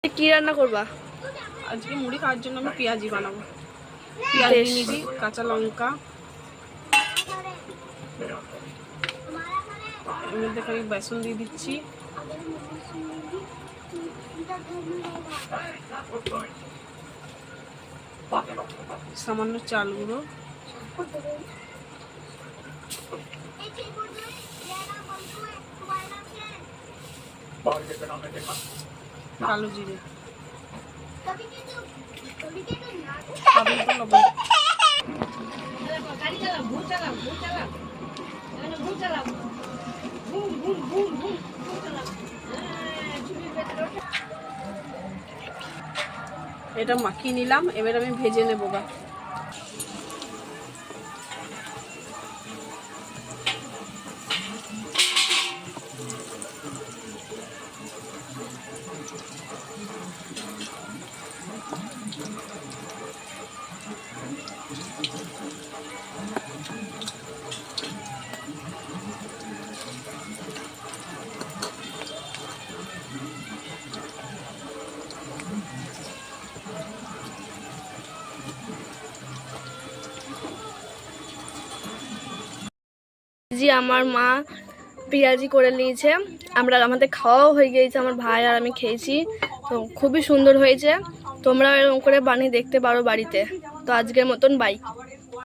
কি রান্না করবা? আজকে মুড়ি খাওয়ার জন্য আমি পেঁয়াজি বানাবো। পেঁয়াজ নিয়েছি, কাঁচা লঙ্কা, এর মধ্যে আমি বেসন দিয়ে দিচ্ছি, সামান্য চাল গুঁড়ো, কালো জিরে, লবণ। এটা মাখিয়ে নিলাম, এবার আমি ভেজে নেবো গা। জি আমার মা পেঁয়াজি করে নিয়েছে, আমাদের খাওয়াও হয়ে গিয়েছে, আমার ভাই আর আমি খেয়েছি। তো খুবই সুন্দর হয়েছে, তোমরা এরকম করে বানিয়ে দেখতে পারো বাড়িতে। তো আজকের মতন বাই।